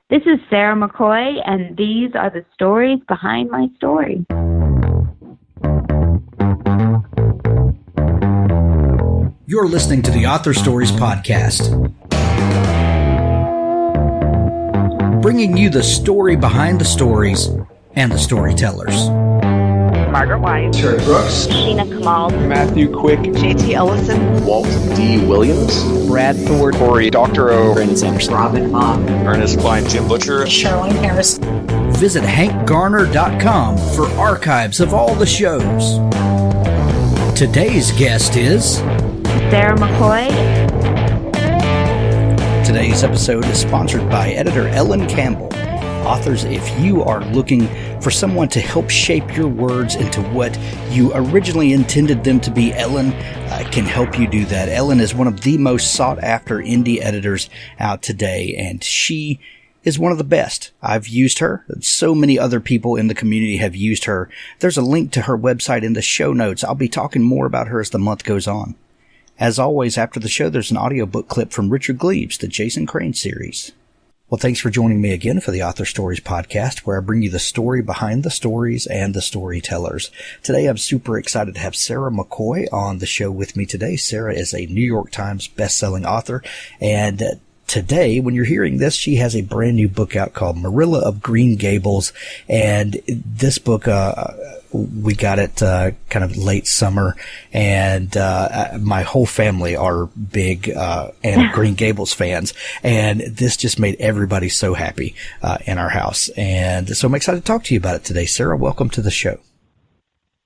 This is Sarah McCoy, and these are the stories behind my story. You're listening to the Author Stories Podcast, bringing you the story behind the stories and the storytellers. Margaret White, Terry Brooks, Sheena Kamal, Matthew Quick, JT Ellison, Walt D. Williams, Brad Ford, Corey Doctorow, Brandon Sanderson, Robin Mom, Ernest Klein, Jim Butcher, Sherwin Harris. Visit hankgarner.com for archives of all the shows. Today's guest is Sarah McCoy. Today's episode is sponsored by editor Ellen Campbell. Authors, if you are looking for someone to help shape your words into what you originally intended them to be, Ellen can help you do that. Ellen is one of the most sought-after indie editors out today, and she is one of the best. I've used her. So many other people in the community have used her. There's a link to her website in the show notes. I'll be talking more about her as the month goes on. As always, after the show, there's an audiobook clip from Richard Gleaves, the Jason Crane series. Well, thanks for joining me again for the Author Stories Podcast, where I bring you the story behind the stories and the storytellers. Today, I'm super excited to have Sarah McCoy on the show with me today. Sarah is a New York Times best-selling author, and today, when you're hearing this, she has a brand new book out called Marilla of Green Gables, and this book, we got it kind of late summer, and my whole family are big and Green Gables fans, and this just made everybody so happy in our house. And so I'm excited to talk to you about it today. Sarah, welcome to the show.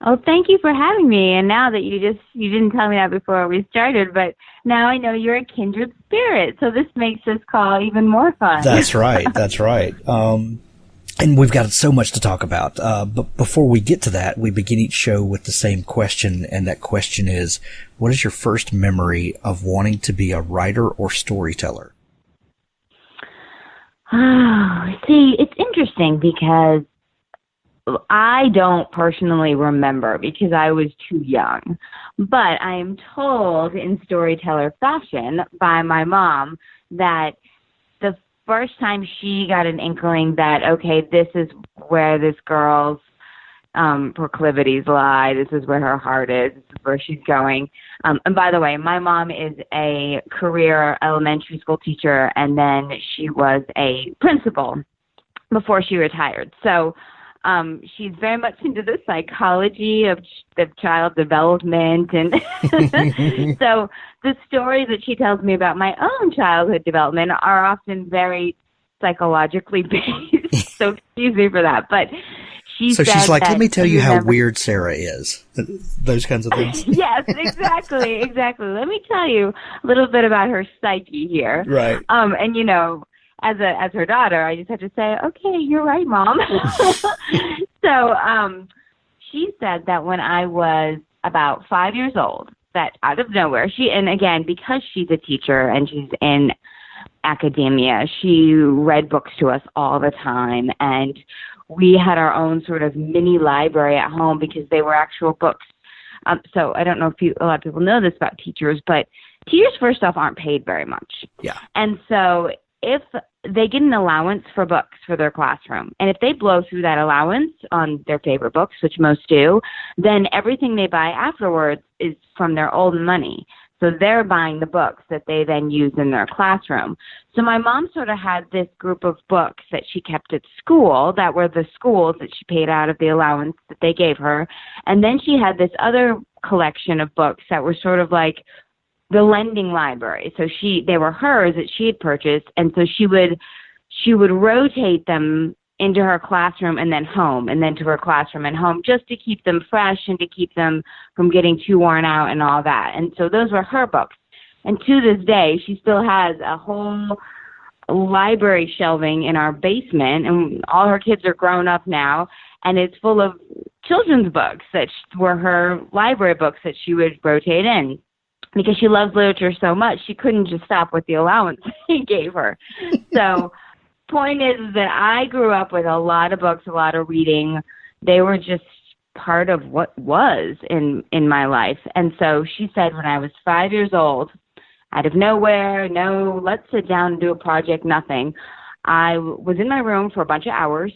Oh, thank you for having me. And now that you didn't tell me that before we started, but now I know you're a kindred spirit. So this makes this call even more fun. That's right. That's right. And we've got so much to talk about. But before we get to that, we begin each show with the same question. And that question is, what is your first memory of wanting to be a writer or storyteller? Oh, see, it's interesting because I don't personally remember because I was too young, but I am told in storyteller fashion by my mom that the first time she got an inkling that, okay, this is where this girl's proclivities lie, this is where her heart is, this is where she's going. And by the way, my mom is a career elementary school teacher, and then she was a principal before she retired. So she's very much into the psychology of child development. And so the stories that she tells me about my own childhood development are often very psychologically based. So excuse me for that. But she's like, let me tell you how weird Sarah is. Those kinds of things. Yes, exactly. Let me tell you a little bit about her psyche here. Right. And you know, as her daughter, I just have to say, okay, you're right, Mom. So she said that when I was about 5 years old, that out of nowhere, and again, because she's a teacher and she's in academia, she read books to us all the time. And we had our own sort of mini library at home because they were actual books. So I don't know if a lot of people know this about teachers, but teachers, first off, aren't paid very much. Yeah. And so if they get an allowance for books for their classroom, and if they blow through that allowance on their favorite books, which most do, then everything they buy afterwards is from their own money. So they're buying the books that they then use in their classroom. So my mom sort of had this group of books that she kept at school that were the schools that she paid out of the allowance that they gave her. And then she had this other collection of books that were sort of like the lending library. So they were hers that she had purchased, and so she would rotate them into her classroom and then home, and then to her classroom and home, just to keep them fresh and to keep them from getting too worn out and all that. And so those were her books. And to this day, she still has a whole library shelving in our basement, and all her kids are grown up now, and it's full of children's books that were her library books that she would rotate in. Because she loves literature so much, she couldn't just stop with the allowance he gave her. So point is that I grew up with a lot of books, a lot of reading. They were just part of what was in my life. And so she said when I was 5 years old, out of nowhere, no, let's sit down and do a project, nothing, I was in my room for a bunch of hours,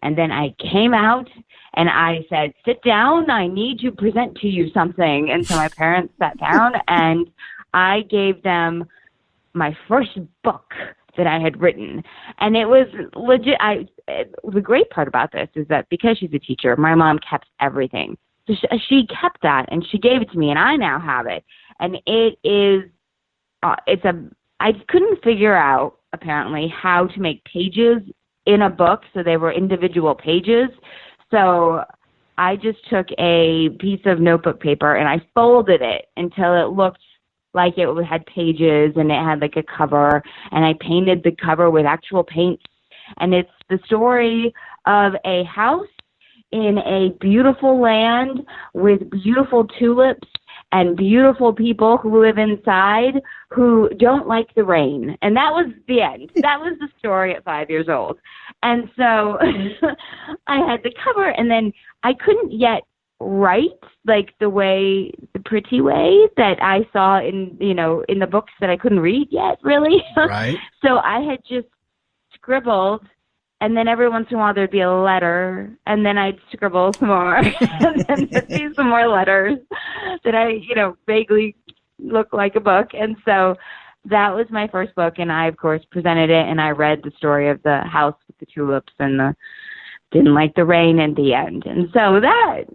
and then I came out, and I said, sit down, I need to present to you something. And so my parents sat down, and I gave them my first book that I had written. And it was legit. The great part about this is that because she's a teacher, my mom kept everything. So she kept that, and she gave it to me, and I now have it. And it is, I couldn't figure out, apparently, how to make pages in a book so they were individual pages. So I just took a piece of notebook paper and I folded it until it looked like it had pages and it had like a cover, and I painted the cover with actual paint. And it's the story of a house in a beautiful land with beautiful tulips and beautiful people who live inside who don't like the rain. And that was the end. That was the story at 5 years old. And so I had the cover, and then I couldn't yet write like the pretty way that I saw in the books that I couldn't read yet, really. Right. So I had just scribbled, and then every once in a while there'd be a letter, and then I'd scribble some more, and then there'd be some more letters that I, vaguely look like a book. And so that was my first book, and I, of course, presented it, and I read the story of the house with the tulips and didn't like the rain in the end. And so that,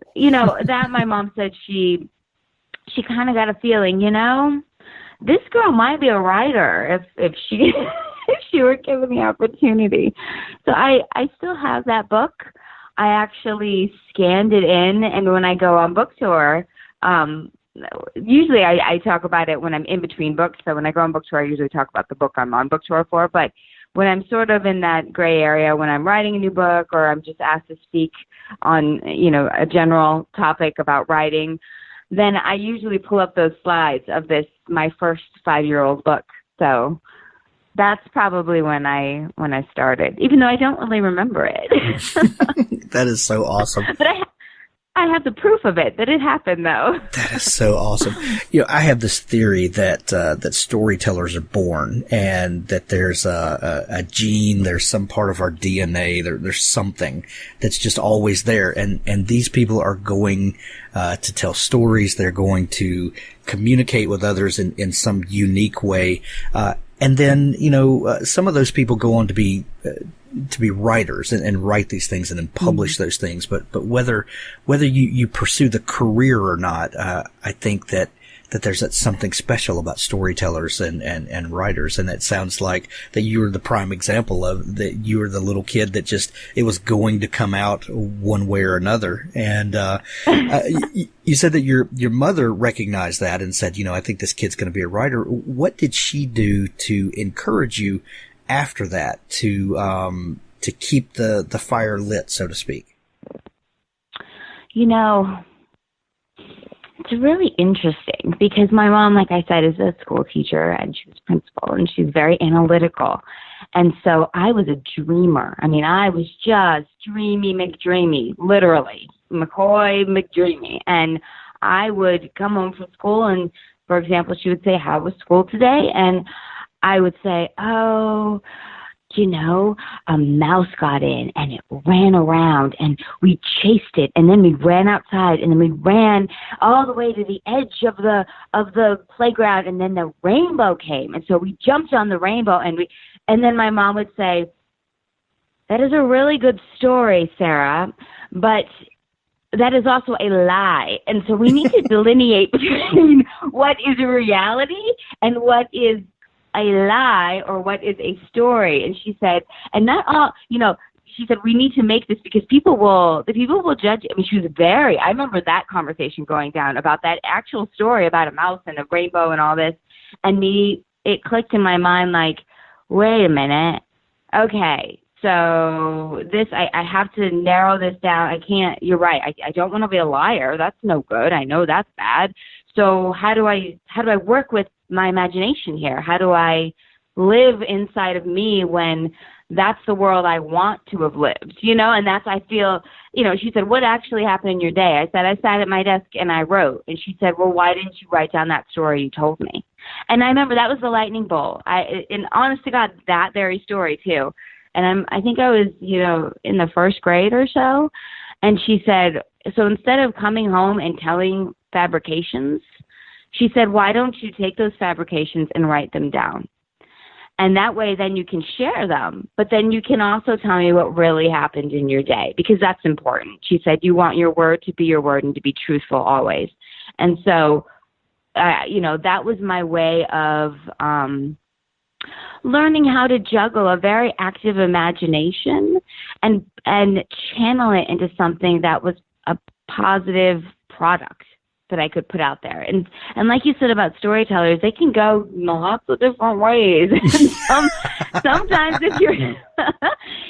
that my mom said she kind of got a feeling, this girl might be a writer if she if she were given the opportunity. So I still have that book. I actually scanned it in, and when I go on book tour, usually I talk about it when I'm in between books. So when I go on book tour, I usually talk about the book I'm on book tour for. But when I'm sort of in that gray area, when I'm writing a new book or I'm just asked to speak on, a general topic about writing, then I usually pull up those slides of my first 5-year-old book. So that's probably when I started, even though I don't really remember it. That is so awesome. But I have the proof of it, that it happened, though. That is so awesome. I have this theory that storytellers are born, and that there's a gene, there's some part of our DNA, there's something that's just always there. And these people are going to tell stories. They're going to communicate with others in some unique way. And then, some of those people go on to be writers and write these things and then publish those things. But whether you pursue the career or not, I think that there's something special about storytellers and writers. And it sounds like that you were the prime example of that. You were the little kid that just, it was going to come out one way or another. And, you said that your mother recognized that and said, I think this kid's going to be a writer. What did she do to encourage you after that to keep the fire lit, so to speak? It's really interesting because my mom, like I said, is a school teacher and she was principal and she's very analytical. And so I was a dreamer. I mean, I was just dreamy McDreamy, literally. McCoy McDreamy. And I would come home from school and, for example, she would say, how was school today? And I would say, a mouse got in and it ran around and we chased it, and then we ran outside, and then we ran all the way to the edge of the playground, and then the rainbow came, and so we jumped on the rainbow, and then my mom would say, that is a really good story, Sarah, but that is also a lie. And so we need to delineate between what is a reality and what is a lie or what is a story. And she said, and not all, she said, we need to make this because people will judge. I mean, she was I remember that conversation going down about that actual story about a mouse and a rainbow and all this. And it clicked in my mind like, wait a minute. Okay. So this, I have to narrow this down. I can't, you're right. I don't want to be a liar. That's no good. I know that's bad. So how do I work with my imagination here? How do I live inside of me when that's the world I want to have lived, and that's, I feel, she said, what actually happened in your day? I said, I sat at my desk and I wrote. And she said, well, why didn't you write down that story you told me? And I remember that was the lightning bolt. And honest to God, that very story too, And I think I was, in the first grade or so. And she said, so instead of coming home and telling fabrications, she said, why don't you take those fabrications and write them down? And that way then you can share them, but then you can also tell me what really happened in your day, because that's important. She said, you want your word to be your word and to be truthful always. And so, that was my way of learning how to juggle a very active imagination and channel it into something that was a positive product that I could put out there. And like you said about storytellers, they can go lots of different ways. Sometimes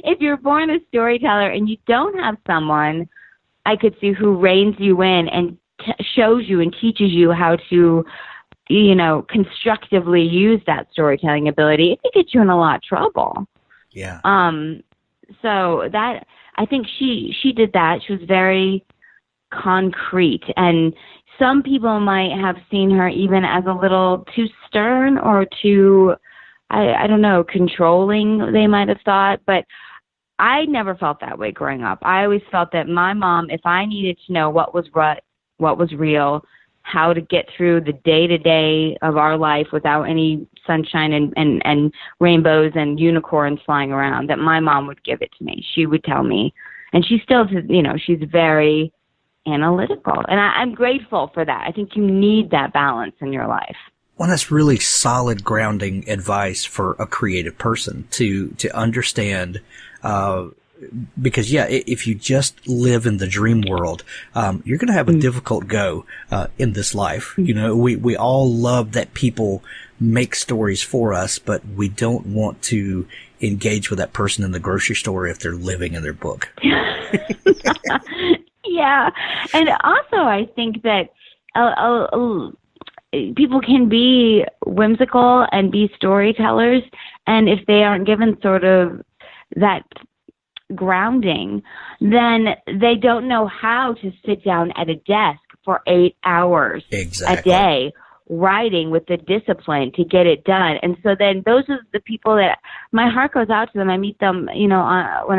if you're born a storyteller and you don't have someone, I could see, who reins you in and shows you and teaches you how to, constructively use that storytelling ability, it could get you in a lot of trouble. Yeah. So that, I think she did that. She was very concrete, and some people might have seen her even as a little too stern or too, I don't know, controlling, they might have thought. But I never felt that way growing up. I always felt that my mom, if I needed to know what was real, how to get through the day-to-day of our life without any sunshine and rainbows and unicorns flying around, that my mom would give it to me. She would tell me. And she still, she's very analytical. And I'm grateful for that. I think you need that balance in your life. Well, that's really solid grounding advice for a creative person to understand, because if you just live in the dream world, you're going to have a difficult go, in this life. We all love that people make stories for us, but we don't want to engage with that person in the grocery store if they're living in their book. Yeah. And also I think that people can be whimsical and be storytellers, and if they aren't given sort of that grounding, then they don't know how to sit down at a desk for 8 hours a day writing with the discipline to get it done. And so then those are the people that my heart goes out to them. I meet them, when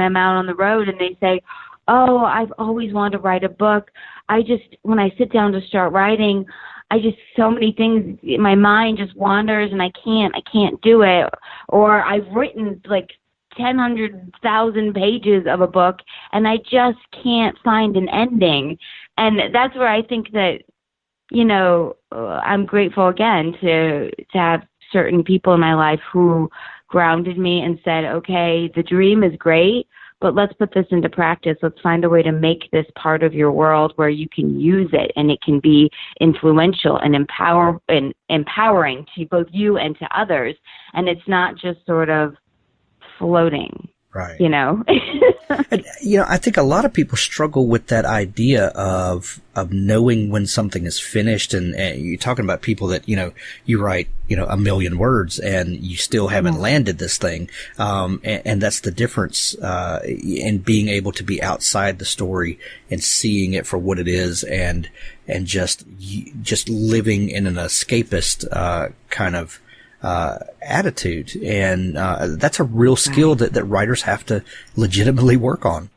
I'm out on the road, and they say, oh, I've always wanted to write a book. When I sit down to start writing, so many things, my mind just wanders and I can't do it. Or I've written like 100,000 pages of a book and I just can't find an ending. And that's where I think that, I'm grateful again to have certain people in my life who grounded me and said, okay, the dream is great, but let's put this into practice. Let's find a way to make this part of your world where you can use it and it can be influential and empowering to both you and to others. And it's not just sort of floating. Right. And, I think a lot of people struggle with that idea of knowing when something is finished. And you're talking about people that, you write, 1 million words and you still haven't landed this thing. And that's the difference, in being able to be outside the story and seeing it for what it is and just living in an escapist, kind of, attitude. And that's a real skill that writers have to legitimately work on.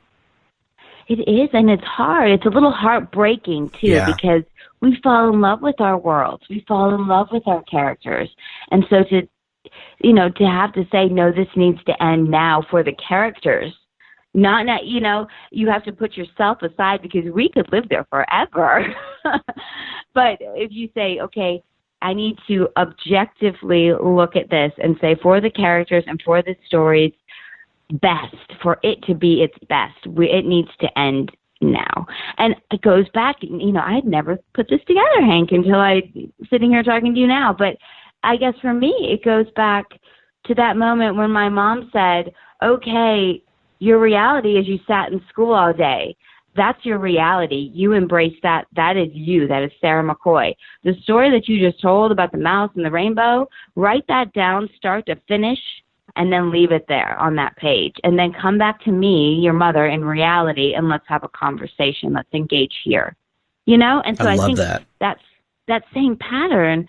It is, and it's hard. It's a little heartbreaking, too, because we fall in love with our worlds. We fall in love with our characters. And so to have to say, no, this needs to end now for the characters, not, you have to put yourself aside because we could live there forever. But if you say, okay, I need to objectively look at this and say, for the characters and for the story's best, for it to be its best, it needs to end now. And it goes back, I'd never put this together, Hank, until I'm sitting here talking to you now. But I guess for me, it goes back to that moment when my mom said, okay, your reality is you sat in school all day. That's your reality. You embrace that. That is you. That is Sarah McCoy. The story that you just told about the mouse and the rainbow, write that down, start to finish, and then leave it there on that page. And then come back to me, your mother, in reality, and let's have a conversation. Let's engage here. And so I think that's that same pattern.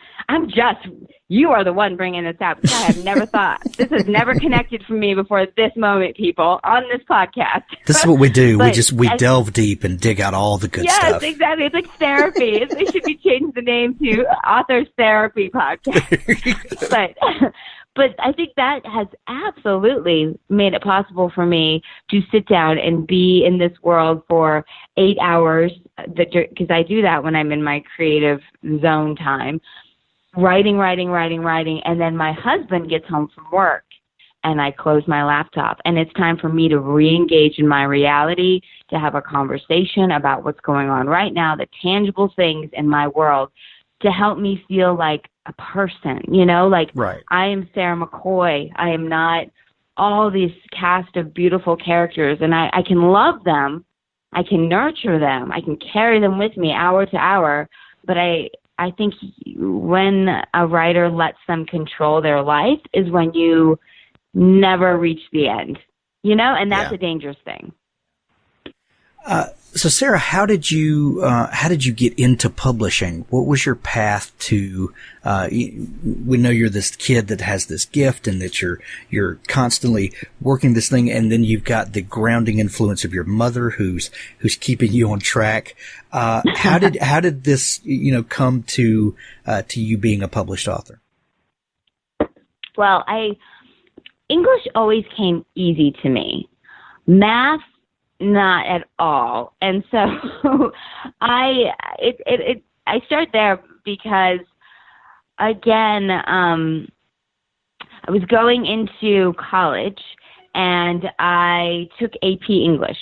You are the one bringing this up. I have never thought. This has never connected for me before this moment, people, on this podcast. This is what we do. We delve deep and dig out all the good stuff. Yes, exactly. It's like therapy. It should be changed the name to Author's Therapy Podcast. But I think that has absolutely made it possible for me to sit down and be in this world for 8 hours, because I do that when I'm in my creative zone time, writing, and then my husband gets home from work, and I close my laptop, and it's time for me to re-engage in my reality, to have a conversation about what's going on right now, the tangible things in my world, to help me feel like a person, right. I am Sarah McCoy. I am not all this cast of beautiful characters, and I can love them. I can nurture them. I can carry them with me hour to hour, but I think when a writer lets them control their life is when you never reach the end, and that's a dangerous thing. So Sarah, how did you get into publishing? What was your path to, we know you're this kid that has this gift and that you're constantly working this thing, and then you've got the grounding influence of your mother who's keeping you on track. How did this, come to you being a published author? Well, English always came easy to me. Math, not at all. And so I start there because, again, I was going into college and I took AP English.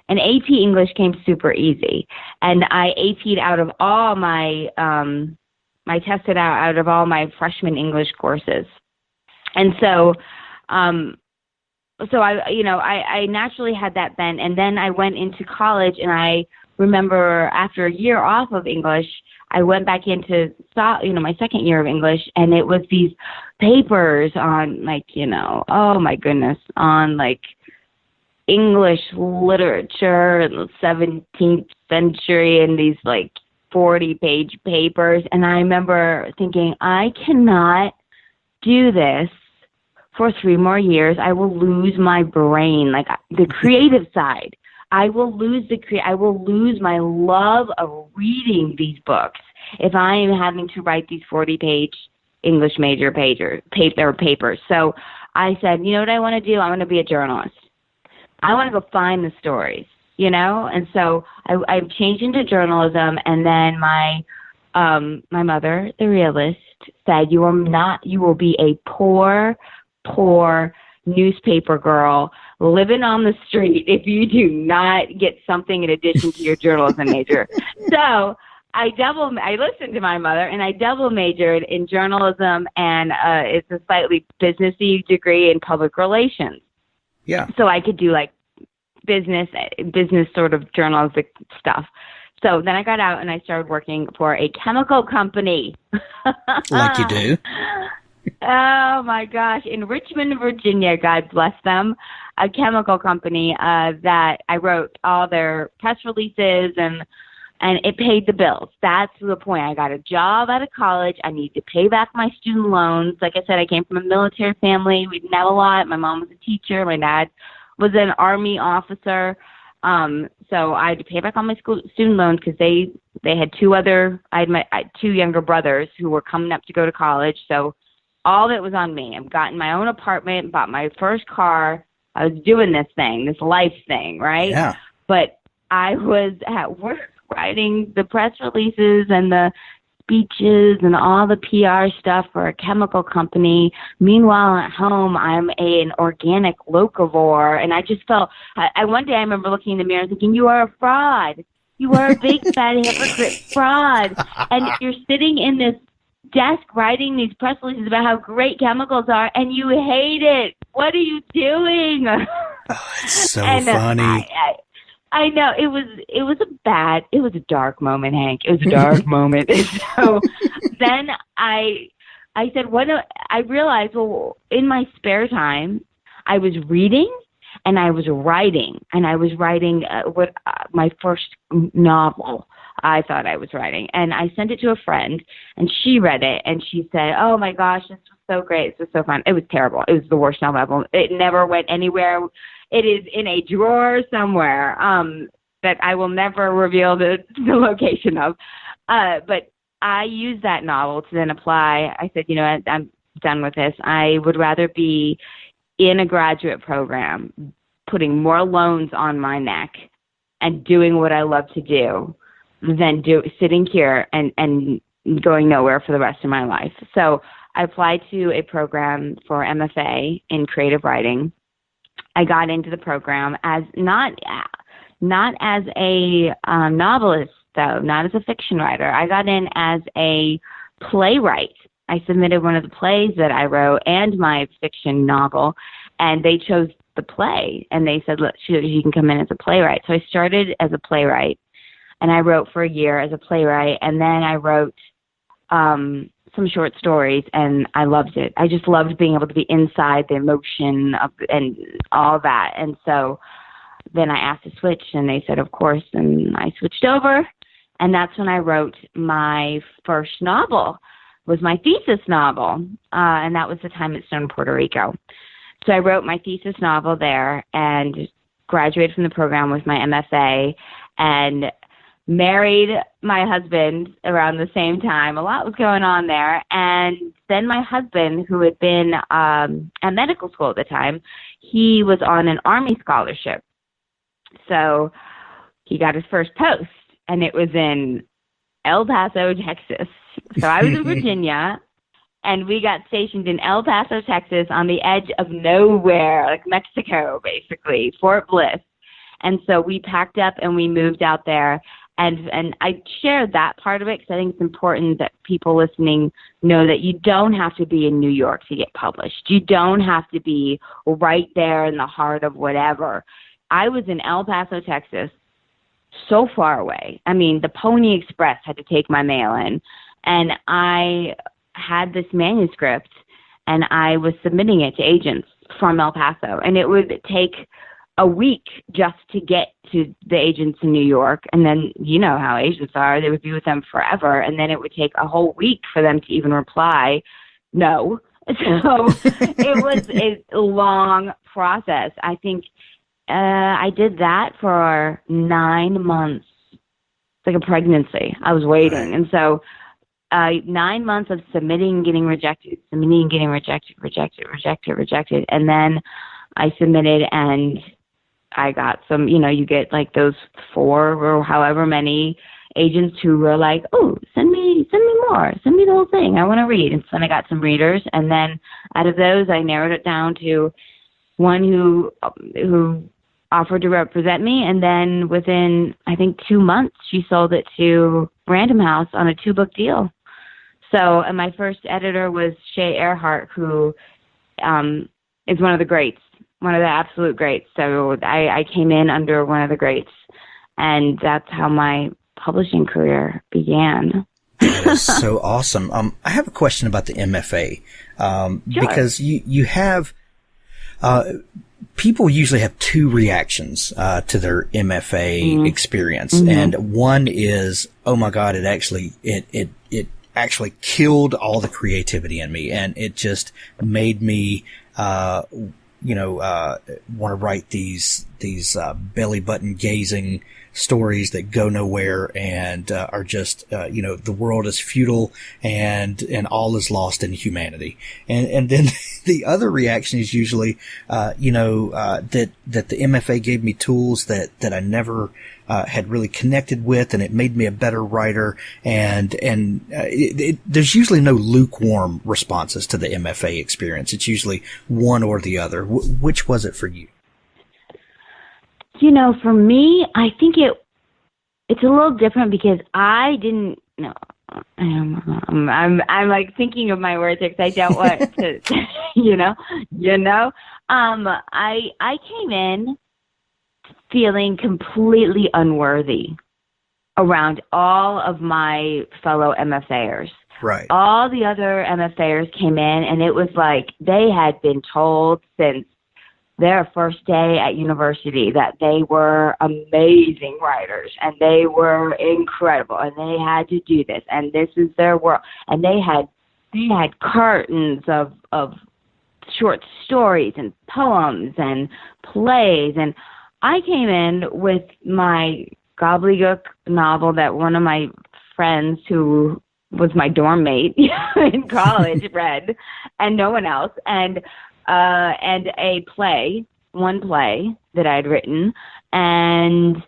And AP English came super easy. And I AP'd out of all my, I tested out of all my freshman English courses. And so, I naturally had that bent, and then I went into college, and I remember after a year off of English, I went back into, my second year of English, and it was these papers on, oh my goodness, on, English literature in the 17th century, and these, 40-page papers, and I remember thinking, I cannot do this for 3 more years. I will lose my brain, the creative side. I will lose my love of reading these books if I am having to write these 40-page English major papers. So I said, you know what I want to do? I want to be a journalist. I want to go find the stories, And so I changed into journalism, and then my mother, the realist, said, you will be a poor newspaper girl living on the street if you do not get something in addition to your journalism major. So I listened to my mother, and I double majored in journalism, and it's a slightly businessy degree in public relations. Yeah. So I could do business sort of journalistic stuff. So then I got out and I started working for a chemical company. Like you do. Oh, my gosh. In Richmond, Virginia, God bless them, a chemical company that I wrote all their press releases, and it paid the bills. That's the point. I got a job out of college. I need to pay back my student loans. Like I said, I came from a military family. We didn't have a lot. My mom was a teacher. My dad was an Army officer. So I had to pay back all my student loans because they had I had 2 younger brothers who were coming up to go to college. So all of it was on me. I've gotten my own apartment, bought my first car. I was doing this life thing, right? Yeah. But I was at work writing the press releases and the speeches and all the PR stuff for a chemical company. Meanwhile, at home, I'm an organic locavore, and I just felt, one day I remember looking in the mirror and thinking, you are a fraud. You are a big, fat, hypocrite fraud. And you're sitting in this desk writing these press releases about how great chemicals are, and you hate it. What are you doing? Oh, it's so funny. I know it was a dark moment, Hank. It was a dark moment. And so then I said, I realized, well, in my spare time, I was reading and I was writing, my first novel. I thought I was writing. And I sent it to a friend, and she read it, and she said, oh, my gosh, this was so great. This was so fun. It was terrible. It was the worst novel ever. It never went anywhere. It is in a drawer somewhere that I will never reveal the location of. But I used that novel to then apply. I said, I'm done with this. I would rather be in a graduate program, putting more loans on my neck and doing what I love to do than sitting here and going nowhere for the rest of my life. So I applied to a program for MFA in creative writing. I got into the program as not as a novelist, though, not as a fiction writer. I got in as a playwright. I submitted one of the plays that I wrote and my fiction novel, and they chose the play, and they said, look, you can come in as a playwright. So I started as a playwright, and I wrote for a year as a playwright, and then I wrote some short stories, and I loved it. I just loved being able to be inside the emotion of and all that. And so then I asked to switch, and they said, of course, and I switched over, and that's when I wrote my first novel. Was my thesis novel, and that was The Time at Stone, Puerto Rico. So I wrote my thesis novel there and graduated from the program with my MFA and married my husband around the same time. A lot was going on there. And then my husband, who had been at medical school at the time, he was on an Army scholarship. So he got his first post, and it was in El Paso, Texas. So I was in Virginia, and we got stationed in El Paso, Texas, on the edge of nowhere, like Mexico, basically, Fort Bliss. And so we packed up and we moved out there. And I shared that part of it because I think it's important that people listening know that you don't have to be in New York to get published. You don't have to be right there in the heart of whatever. I was in El Paso, Texas, so far away. I mean, the Pony Express had to take my mail in. And I had this manuscript, and I was submitting it to agents from El Paso. And it would take a week just to get to the agents in New York. And then, you know how agents are. They would be with them forever. And then it would take a whole week for them to even reply no. So it was a long process. I think I did that for 9 months. It's like a pregnancy. I was waiting. And so 9 months of submitting, getting rejected, submitting, getting rejected. And then I submitted, and I got some, you get like those 4 or however many agents who were like, oh, send me more, send me the whole thing, I want to read. And so then I got some readers, and then out of those, I narrowed it down to one who offered to represent me, and then within, I think, 2 months, she sold it to Random House on a 2-book deal. So, and my first editor was Shay Earhart, who is one of the greats, one of the absolute greats. So I came in under one of the greats, and that's how my publishing career began. That is so awesome. I have a question about the MFA, Sure. because you have people usually have 2 reactions to their MFA experience, and one is, oh my God, it actually killed all the creativity in me, and it just made me want to write these belly button gazing stories that go nowhere and are just the world is futile and all is lost in humanity. And then the other reaction is usually that the MFA gave me tools that I never had really connected with, and it made me a better writer. And there's usually no lukewarm responses to the MFA experience. It's usually one or the other. Which was it for you? For me, I think it's a little different because I didn't know. I'm like thinking of my words because I don't want to, I came in feeling completely unworthy around all of my fellow MFAers. Right. All the other MFAers came in, and it was like they had been told since their first day at university that they were amazing writers and they were incredible and they had to do this and this is their world. And they had cartons of short stories and poems and plays. And I came in with my gobbledygook novel that one of my friends who was my dorm mate in college read, and no one else, and one play that I had written. And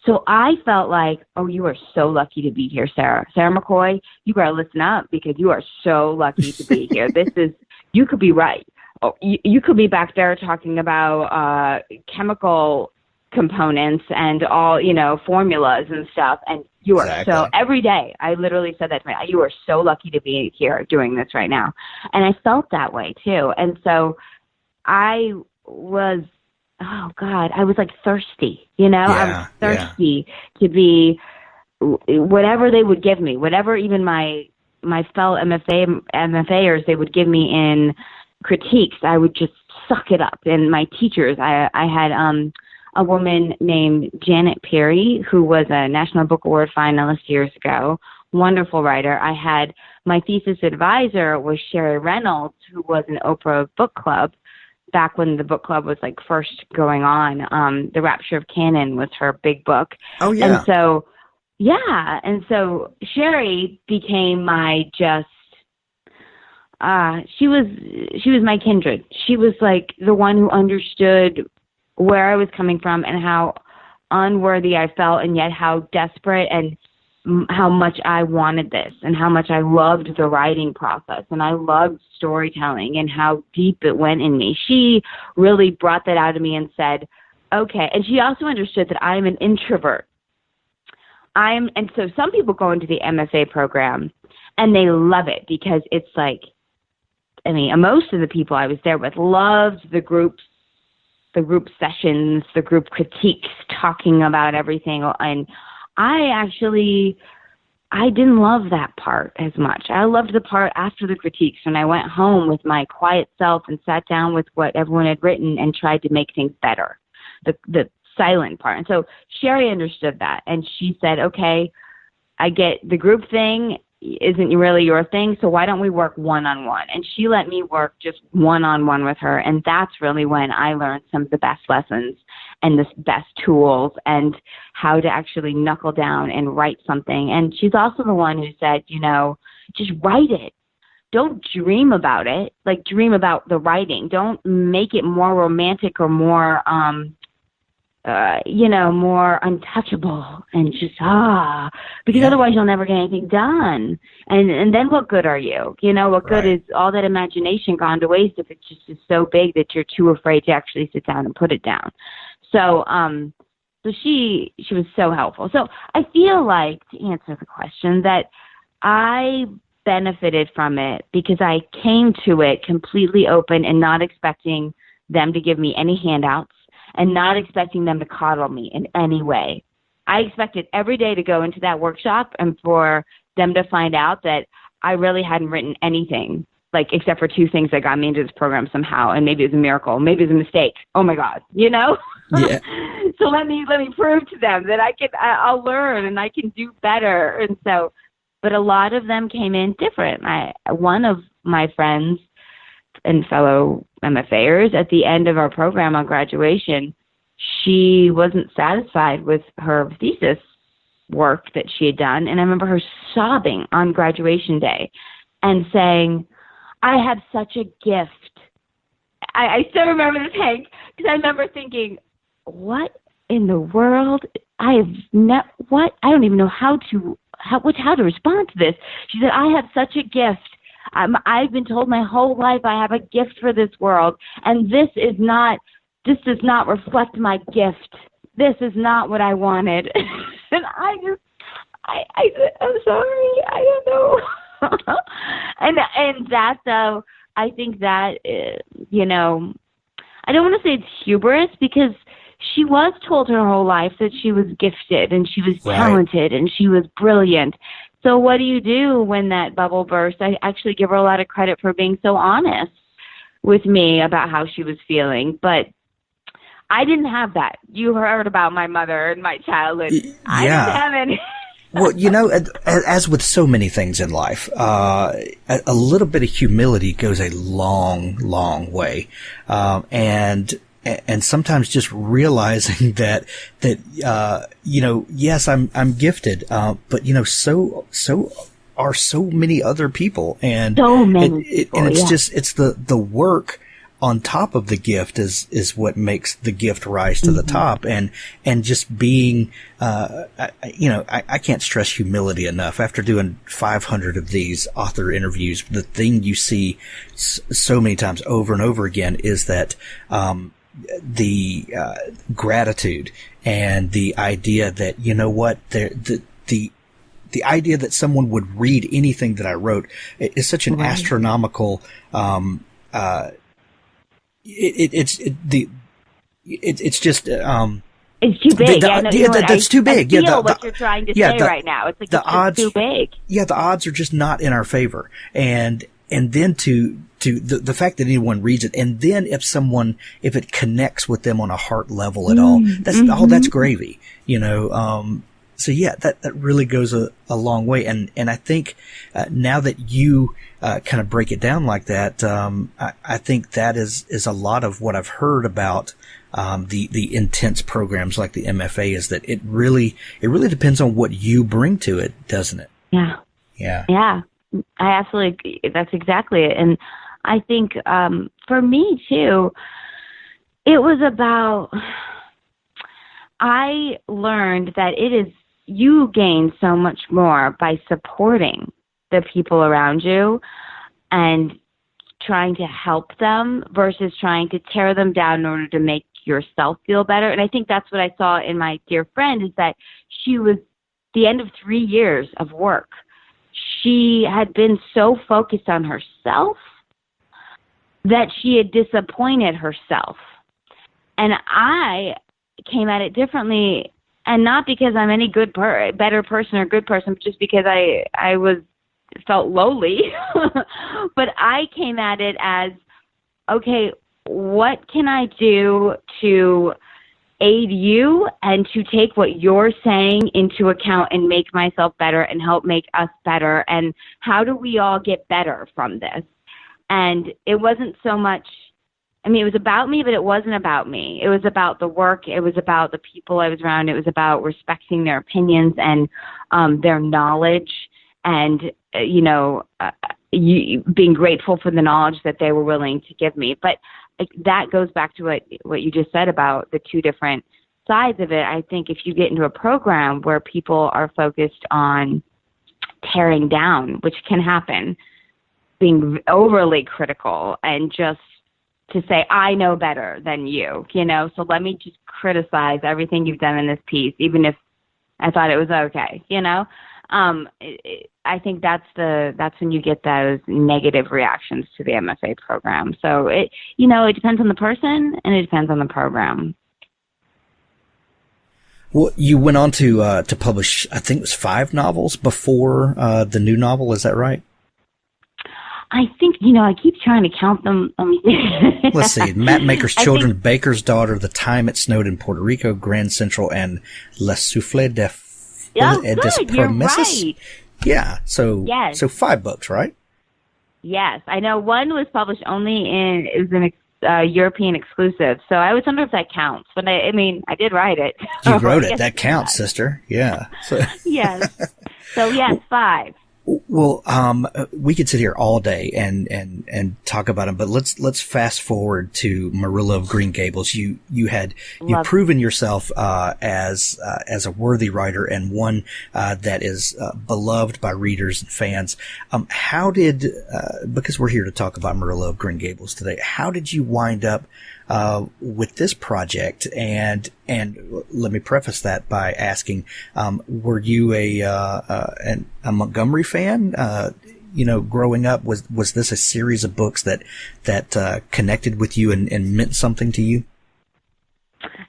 so I felt like, oh, you are so lucky to be here, Sarah. Sarah McCoy, you better listen up because you are so lucky to be here. You could be right. Oh, you could be back there talking about chemical components and all, formulas and stuff. And you are so, every day, I literally said that to me, you are so lucky to be here doing this right now. And I felt that way too. And so I was, I was like thirsty, I was thirsty to be whatever they would give me, whatever even my fellow MFAers they would give me in critiques, I would just suck it up. And my teachers, I had a woman named Janet Perry, who was a National Book Award finalist years ago, wonderful writer. I had my thesis advisor was Sherry Reynolds, who was an Oprah book club back when the book club was like first going on. The Rapture of Canon was her big book. Oh, yeah. And so Sherry became my she was my kindred. She was like the one who understood where I was coming from and how unworthy I felt, and yet how desperate and how much I wanted this and how much I loved the writing process and I loved storytelling and how deep it went in me. She really brought that out of me and said, okay. And she also understood that I'm an introvert. And so some people go into the MFA program and they love it because it's like, most of the people I was there with loved the group sessions, the group critiques, talking about everything. And I didn't love that part as much. I loved the part after the critiques when I went home with my quiet self and sat down with what everyone had written and tried to make things better, the silent part. And so Sherry understood that. And she said, okay, I get the group thing isn't really your thing, so why don't we work one-on-one? And she let me work just one-on-one with her, and that's really when I learned some of the best lessons and the best tools and how to actually knuckle down and write something. And she's also the one who said, just write it. Don't dream about it, like dream about the writing. Don't make it more romantic or more more untouchable and just, because otherwise you'll never get anything done. And then what good are you? What good is all that imagination gone to waste if it's just is so big that you're too afraid to actually sit down and put it down. So, so she was so helpful. So I feel like, to answer the question, that I benefited from it because I came to it completely open and not expecting them to give me any handouts, and not expecting them to coddle me in any way. I expected every day to go into that workshop and for them to find out that I really hadn't written anything, like except for 2 things that got me into this program somehow, and maybe it was a miracle, maybe it was a mistake. Oh my God, Yeah. So let me prove to them that I'll learn and I can do better. And so, but a lot of them came in different. One of my friends and fellow MFAers, at the end of our program on graduation, she wasn't satisfied with her thesis work that she had done. And I remember her sobbing on graduation day and saying, I have such a gift. I still remember this, Hank, because I remember thinking, what in the world? I don't even know how to respond to this. She said, I have such a gift. I've been told my whole life I have a gift for this world, and this does not reflect my gift. This is not what I wanted. And I'm sorry, I don't know. and that, though, I think that, I don't want to say it's hubris, because she was told her whole life that she was gifted and she was talented and she was brilliant. So what do you do when that bubble bursts? I actually give her a lot of credit for being so honest with me about how she was feeling. But I didn't have that. You heard about my mother and my childhood. I didn't have any. Well, as with so many things in life, a little bit of humility goes a long, long way. And sometimes just realizing that, yes, I'm gifted, but, so are so many other people. And so many people, and it's just, it's the work on top of the gift is what makes the gift rise to the top. And just being, I can't stress humility enough. After doing 500 of these author interviews, the thing you see so many times over and over again is that, the gratitude and the idea that, the idea that someone would read anything that I wrote is such an astronomical, it's just, it's too big. That's too big. I feel what you're trying to say right now. It's like the odds too big. Yeah, the odds are just not in our favor. And then to the fact that anyone reads it, and then if it connects with them on a heart level at all, that's gravy, So yeah, that really goes a long way. And I think, now that you, kind of break it down like that, I think that is a lot of what I've heard about, the intense programs like the MFA, is that it really depends on what you bring to it, doesn't it? Yeah. Yeah. Yeah. I absolutely agree. That's exactly it. And I think, for me too, it was about, I learned that you gain so much more by supporting the people around you and trying to help them versus trying to tear them down in order to make yourself feel better. And I think that's what I saw in my dear friend, is that she was the end of 3 years of work. She had been so focused on herself that she had disappointed herself. And I came at it differently, and not because I'm any better person or good person, but just because I felt lowly. But I came at it as, okay, what can I do to aid you and to take what you're saying into account and make myself better and help make us better? And how do we all get better from this? And it wasn't so much, it was about me, but it wasn't about me. It was about the work. It was about the people I was around. It was about respecting their opinions and their knowledge, and, being grateful for the knowledge that they were willing to give me. But that goes back to what you just said about the two different sides of it. I think if you get into a program where people are focused on tearing down, which can happen, being overly critical and just to say, I know better than you, so let me just criticize everything you've done in this piece, even if I thought it was okay, I think that's when you get those negative reactions to the MFA program. So it depends on the person and it depends on the program. Well, you went on to publish, I think it was 5 novels before the new novel. Is that right? I think, I keep trying to count them. Let me see. Let's see. Mapmaker's Children, Baker's Daughter, The Time It Snowed in Puerto Rico, Grand Central, and Le Souffle des Promesses. You're right. Yeah. So, yes. So 5 books, right? Yes. I know one was published only it was an European exclusive. So I would wonder if that counts. But I did write it. You wrote it. That counts, sister. Yeah. So. Yes. So yes, 5. Well, we could sit here all day and talk about them, but let's fast forward to Marilla of Green Gables. You've proven yourself, as a worthy writer and one, that is, beloved by readers and fans. Because we're here to talk about Marilla of Green Gables today, how did you wind up, with this project? And let me preface that by asking, were you a Montgomery fan? Growing up, was this a series of books that connected with you and meant something to you?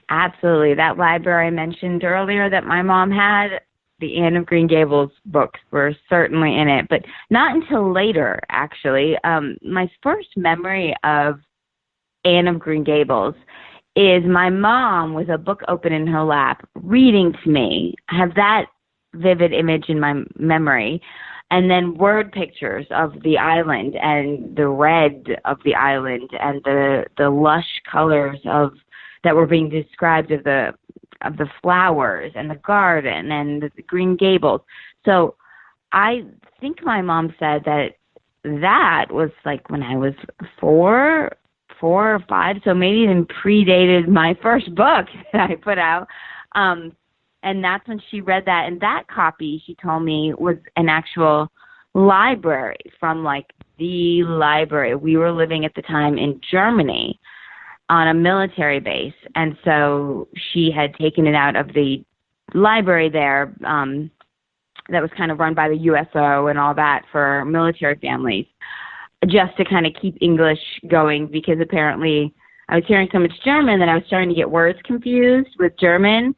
Absolutely. That library I mentioned earlier that my mom had, the Anne of Green Gables books were certainly in it, but not until later, actually. My first memory of Anne of Green Gables is my mom with a book open in her lap reading to me. I have that vivid image in my memory. And then word pictures of the island and the red of the island and the lush colors that were being described of the flowers and the garden and the Green Gables. So I think my mom said that was like when I was four or five, so maybe even predated my first book that I put out. And that's when she read that. And that copy, she told me, was an actual library from, like, the library. We were living at the time in Germany on a military base. And so she had taken it out of the library there that was kind of run by the USO and all that for military families, just to kind of keep English going, because apparently I was hearing so much German that I was starting to get words confused with German.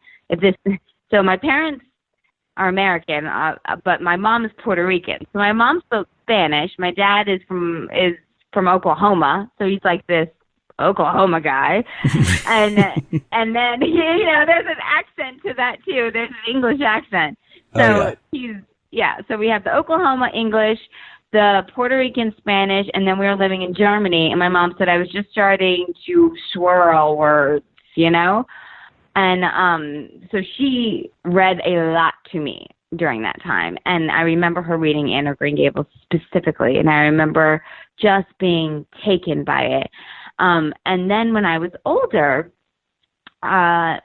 So my parents are American, but my mom is Puerto Rican. So my mom spoke Spanish. My dad is from Oklahoma, so he's like this Oklahoma guy. and then, there's an accent to that too. There's an English accent. So so we have the Oklahoma English, the Puerto Rican Spanish, and then we were living in Germany, and my mom said I was just starting to swirl words, And so she read a lot to me during that time. And I remember her reading Anne of Green Gables specifically, and I remember just being taken by it. And then when I was older, one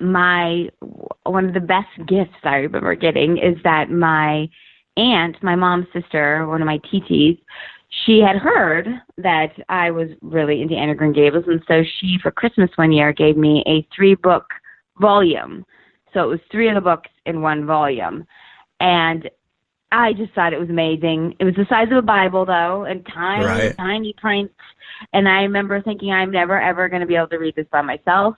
of the best gifts I remember getting is that my aunt, my mom's sister, one of my TTs, she had heard that I was really into Anne of Green Gables, and so she, for Christmas one year, gave me a 3-book volume. So it was 3 of the books in one volume. And I just thought it was amazing. It was the size of a Bible, though, and tiny print. And I remember thinking, I'm never, ever going to be able to read this by myself.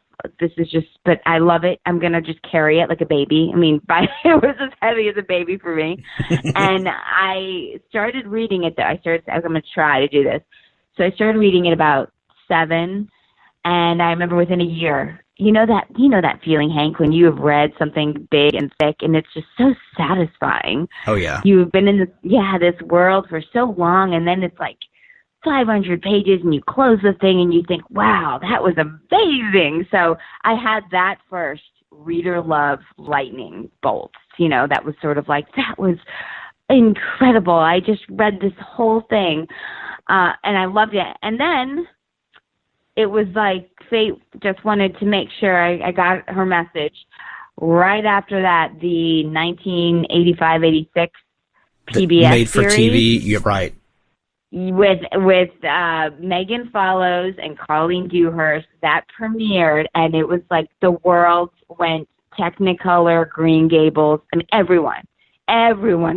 But I love it. I'm going to just carry it like a baby. I mean, it was as heavy as a baby for me. And I started reading it, though. I was going to try to do this. So I started reading it about 7. And I remember within a year, you know that feeling, Hank, when you have read something big and thick, and it's just so satisfying. Oh, yeah. You've been in this world for so long, and then it's like 500 pages, and you close the thing, and you think, wow, that was amazing. So I had that first reader love lightning bolt, that was sort of like, that was incredible. I just read this whole thing, and I loved it. And then it was like fate just wanted to make sure I got her message. Right after that, the 1985-86 PBS made for series, TV. You're right. With Megan Follows and Colleen Dewhurst, that premiered, and it was like the world went Technicolor, Green Gables, and everyone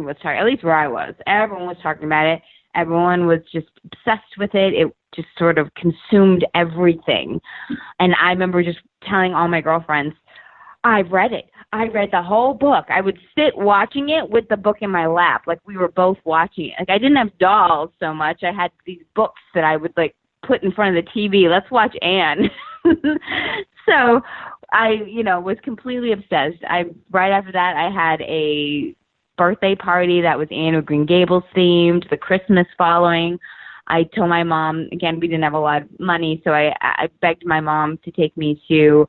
was talking. At least where I was, everyone was talking about it. Everyone was just obsessed with it. It just sort of consumed everything. And I remember just telling all my girlfriends, I've read it. I read the whole book. I would sit watching it with the book in my lap, like we were both watching it. Like I didn't have dolls so much. I had these books that I would like put in front of the TV. Let's watch Anne. So I, was completely obsessed. Right after that, I had a birthday party that was Anne of Green Gables themed. The Christmas following, I told my mom, again, we didn't have a lot of money, so I begged my mom to take me to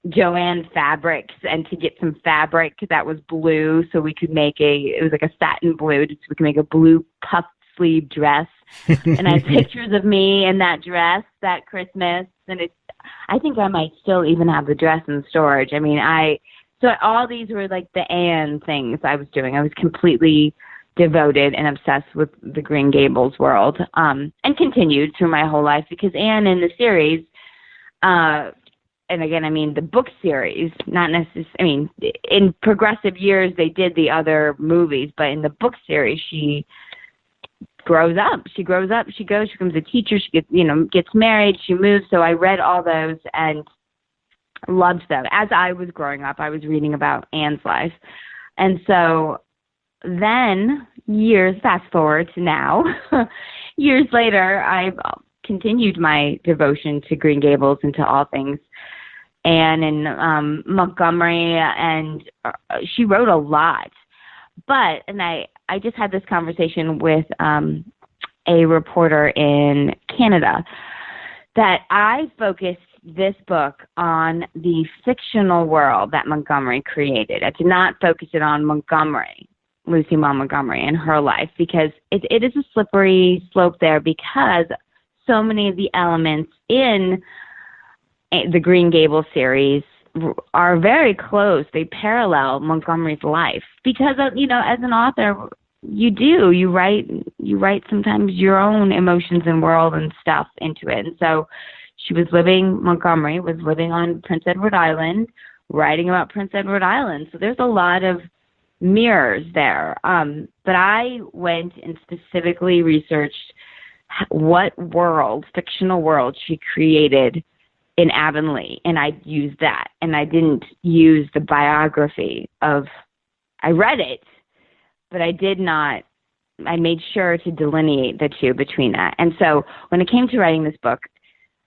Joanne Fabrics and to get some fabric that was blue, so we could make it was like a satin blue, so we could make a blue puff sleeve dress. And I had pictures of me in that dress that Christmas, and I think I might still even have the dress in storage. I mean, so all these were like the Anne things I was doing. I was completely devoted and obsessed with the Green Gables world, and continued through my whole life, because Anne in the series, and again, I mean, the book series, not necessarily, I mean, in progressive years, they did the other movies, but in the book series, she grows up. She becomes a teacher, she gets married, she moves. So I read all those and loved them. As I was growing up, I was reading about Anne's life. And so then fast forward to now, years later, continued my devotion to Green Gables and to all things Anne and Montgomery, and she wrote a lot. But, and I just had this conversation with a reporter in Canada, that I focused this book on the fictional world that Montgomery created. I did not focus it on Montgomery, Lucy Maud Montgomery, and her life, because it is a slippery slope there, because so many of the elements in the Green Gables series are very close. They parallel Montgomery's life, because, you know, as an author, you write sometimes your own emotions and world and stuff into it. And so Montgomery was living on Prince Edward Island, writing about Prince Edward Island. So there's a lot of mirrors there. But I went and specifically researched what fictional world she created in Avonlea, and I used that. And I didn't use the biography I read it, but I did not. I made sure to delineate the two between that. And so when it came to writing this book,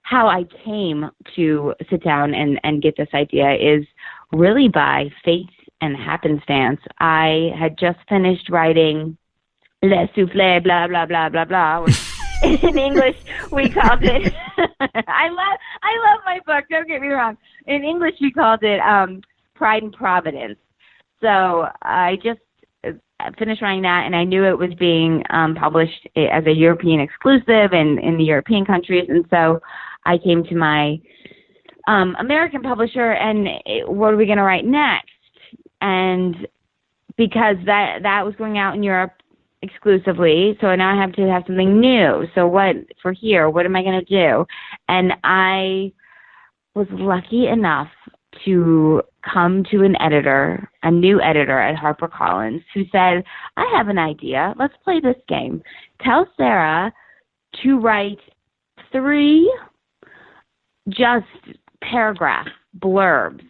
how I came to sit down and get this idea is really by fate and happenstance. I had just finished writing Le Soufflé, blah, blah, blah, blah, blah, which in English we called it, I love my book, don't get me wrong. In English we called it Pride and Providence. So I just finished writing that, and I knew it was being published as a European exclusive in the European countries, and so I came to my American publisher, and what are we going to write next? And because that was going out in Europe exclusively, so now I have to have something new. So what am I going to do? And I was lucky enough to come to a new editor at HarperCollins, who said, I have an idea. Let's play this game. Tell Sarah to write 3 just paragraph blurbs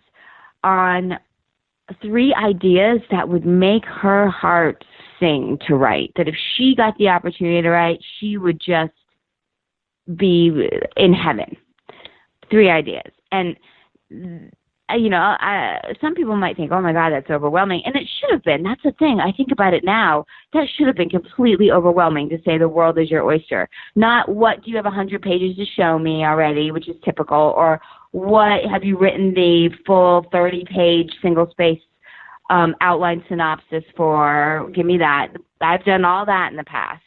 on 3 ideas that would make her heart sing to write. That if she got the opportunity to write, she would just be in heaven. 3 ideas. And, you know, some people might think, oh my God, that's overwhelming. And it should have been. That's the thing. I think about it now. That should have been completely overwhelming, to say the world is your oyster. Not what do you have 100 pages to show me already, which is typical, or what have you written the full 30-page single-space outline synopsis for? Give me that. I've done all that in the past.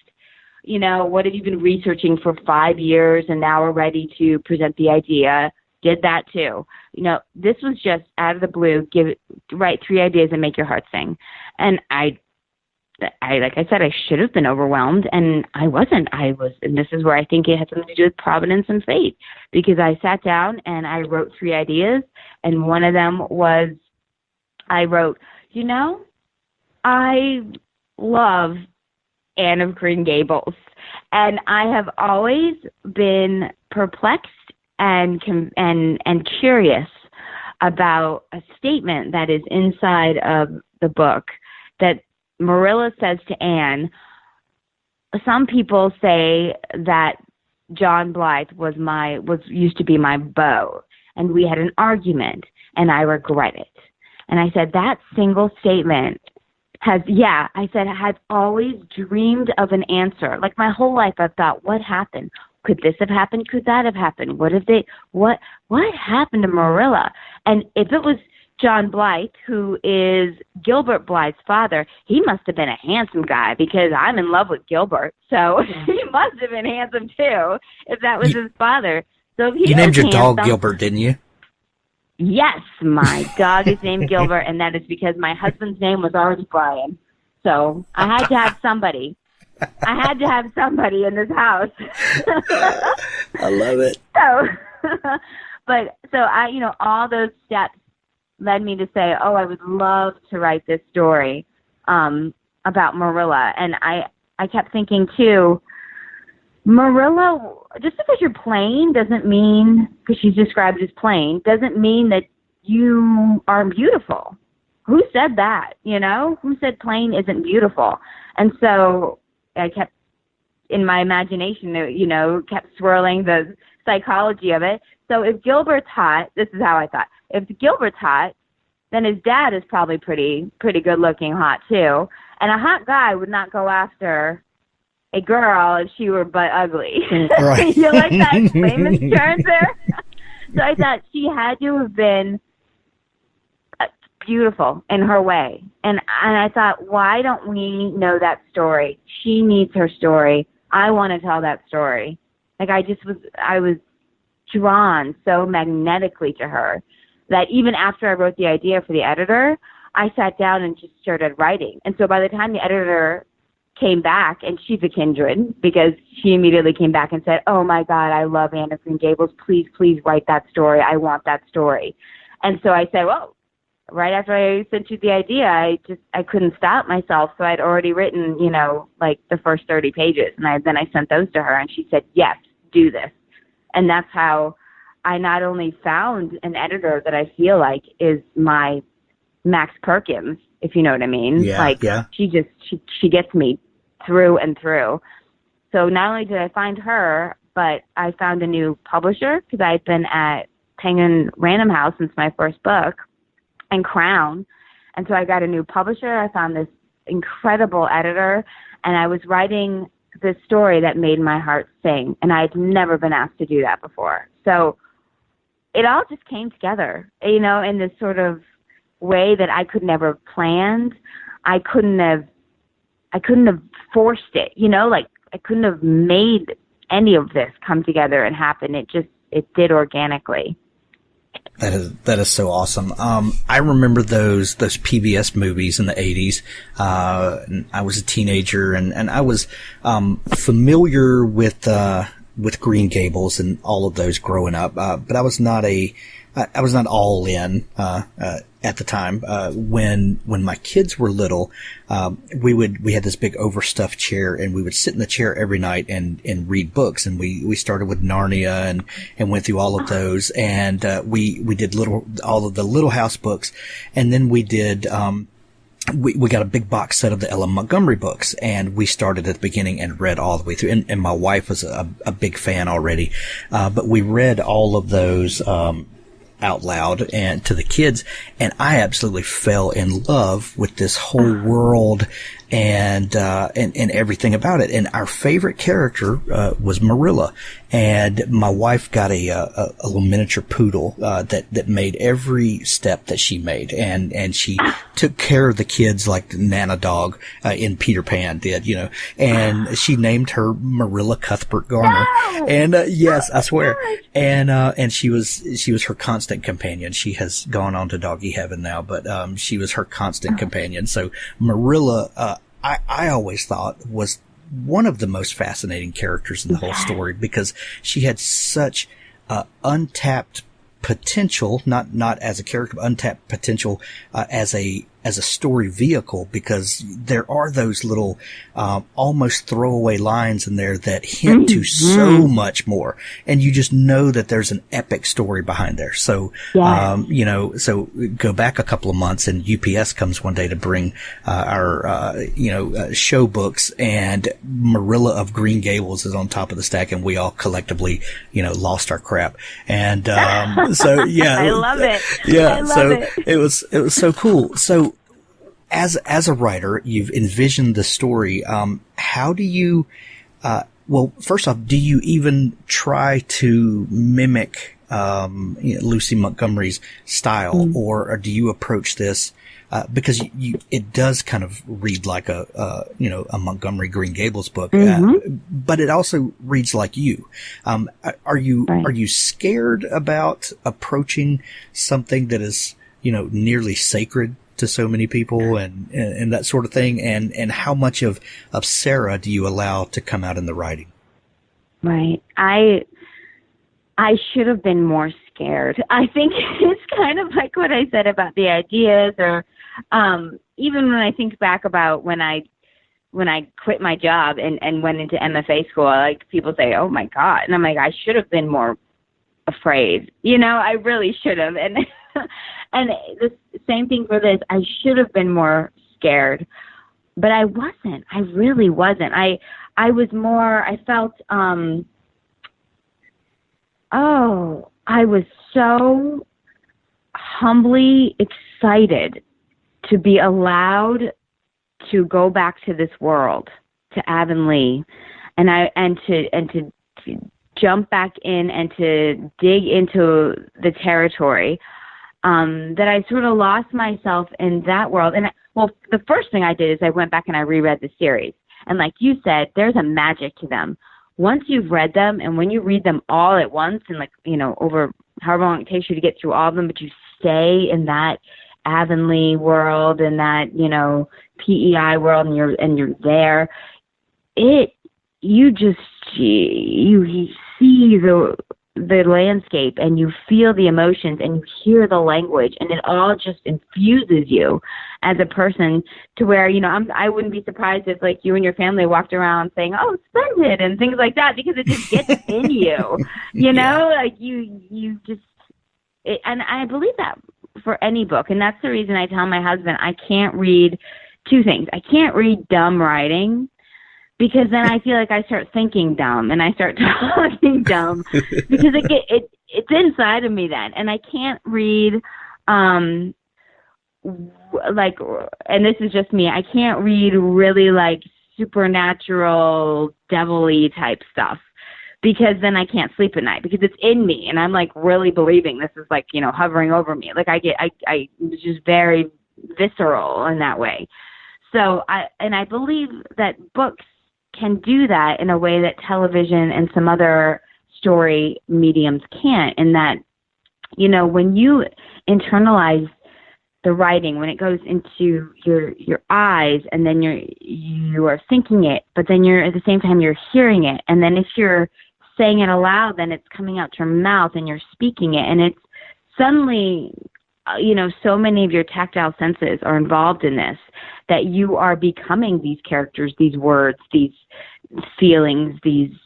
You know, what have you been researching for 5 years and now we're ready to present the idea? Did that too. You know, this was just out of the blue, write 3 ideas and make your heart sing. And I, like I said, I should have been overwhelmed, and I wasn't. And this is where I think it had something to do with providence and fate, because I sat down and I wrote 3 ideas, and one of them was, I wrote, you know, I love Anne of Green Gables, and I have always been perplexed and curious about a statement that is inside of the book that Marilla says to Anne. Some people say that John Blythe used to be my beau, and we had an argument, and I regret it. And I said, that single statement I've always dreamed of an answer. Like my whole life I've thought, what happened? Could this have happened? Could that have happened? What happened to Marilla? And if it was John Blythe, who is Gilbert Blythe's father, he must have been a handsome guy, because I'm in love with Gilbert. So he must have been handsome too, if that was his father. So if he You named your handsome, dog Gilbert, didn't you? Yes, my dog is named Gilbert, and that is because my husband's name was already Brian. So I had to have somebody. In this house. I love it. So I, you know, all those steps led me to say, oh, I would love to write this story about Marilla. And I kept thinking too, Marilla, just because you're plain doesn't mean, because she's described as plain, doesn't mean that you are beautiful. Who said that? You know, who said plain isn't beautiful? And so I kept in my imagination, kept swirling the psychology of it. So if Gilbert's hot, this is how I thought. If Gilbert's hot, then his dad is probably pretty good looking, hot too. And a hot guy would not go after a girl if she were but ugly. Right. You like that famous term there? So I thought she had to have been beautiful in her way. And I thought, why don't we know that story? She needs her story. I want to tell that story. Like I was drawn so magnetically to her that even after I wrote the idea for the editor, I sat down and just started writing. And so by the time the editor came back, and she's a kindred because she immediately came back and said, oh my God, I love Anne of Green Gables. Please write that story. I want that story. And so I said, well, right after I sent you the idea, I couldn't stop myself. So I'd already written, like the first 30 pages. And then I sent those to her and she said, yes, do this. And that's how I not only found an editor that I feel like is my Max Perkins, if you know what I mean. Yeah. She gets me through and through. So not only did I find her, but I found a new publisher because I'd been at Penguin Random House since my first book and Crown. And so I got a new publisher. I found this incredible editor, and I was writing this story that made my heart sing. And I had never been asked to do that before. So it all just came together, in this sort of way that I could never have planned. I couldn't have forced it, I couldn't have made any of this come together and happen. It did organically. That is so awesome. I remember those PBS movies in the 80s. I was a teenager and I was familiar with Green Gables and all of those growing up. But I was not all in at the time. When my kids were little, we had this big overstuffed chair, and we would sit in the chair every night and read books. And we started with Narnia and went through all of those. And we did all of the Little House books, and then we did. We got a big box set of the Ellen Montgomery books, and we started at the beginning and read all the way through. And my wife was a big fan already, but we read all of those out loud and to the kids, and I absolutely fell in love with this whole world and everything about it. And our favorite character was Marilla, and my wife got a little miniature poodle that made every step that she made, and she took care of the kids like the Nana dog in Peter Pan did, and she named her Marilla Cuthbert Garner. No! And yes, I swear. And she was her constant companion. She has gone on to doggy heaven now, but she was her constant companion. So Marilla, I always thought was one of the most fascinating characters in the whole story, because she had such untapped potential, not as a character, but untapped potential as a story vehicle, because there are those little almost throwaway lines in there that hint to so much more, and you just know that there's an epic story behind there. So so go back a couple of months, and UPS comes one day to bring our show books, and Marilla of Green Gables is on top of the stack, and we all collectively lost our crap. And so yeah, I love it. Yeah, it was so cool. So as a writer, you've envisioned the story. How do you, well, first off, do you even try to mimic, Lucy Montgomery's style, or do you approach this, because it does kind of read like a Montgomery Green Gables book, but it also reads like you. Are you scared about approaching something that is, nearly sacred to so many people and that sort of thing? And how much of Sarah do you allow to come out in the writing? Right. I should have been more scared. I think it's kind of like what I said about the ideas, or even when I think back about when I quit my job and went into MFA school, like people say, oh my God. And I'm like, I should have been more afraid. I really should have. And the same thing for this. I should have been more scared, but I wasn't. I really wasn't. I I felt, I was so humbly excited to be allowed to go back to this world, to Avonlea, and to jump back in and to dig into the territory, that I sort of lost myself in that world. And the first thing I did is I went back and I reread the series. And like you said, there's a magic to them. Once you've read them, and when you read them all at once, and over however long it takes you to get through all of them, but you stay in that Avonlea world and that, PEI world, and you're there, you see the landscape, and you feel the emotions, and you hear the language, and it all just infuses you as a person to where, I wouldn't be surprised if like you and your family walked around saying, "Oh, splendid," and things like that, because it just gets in you, like you just, and I believe that for any book. And that's the reason I tell my husband, I can't read two things. I can't read dumb writing, because then I feel like I start thinking dumb and I start talking dumb, because it's inside of me then. And I can't read, and this is just me, I can't read really like supernatural, devil-y type stuff, because then I can't sleep at night, because it's in me and I'm like really believing this is like, hovering over me. Like it's just very visceral in that way. So I believe that books can do that in a way that television and some other story mediums can't, in that, when you internalize the writing, when it goes into your eyes, and then you are thinking it, but then at the same time you're hearing it, and then if you're saying it aloud, then it's coming out your mouth and you're speaking it, and it's suddenly, so many of your tactile senses are involved in this, that you are becoming these characters, these words, these feelings,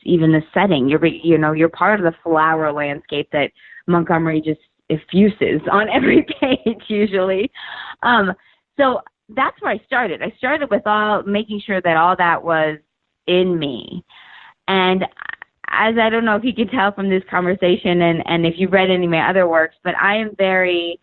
even the setting. You're part of the flower landscape that Montgomery just effuses on every page usually. So that's where I started. I started with making sure that all that was in me. And as I don't know if you can tell from this conversation, and if you've read any of my other works, but I am very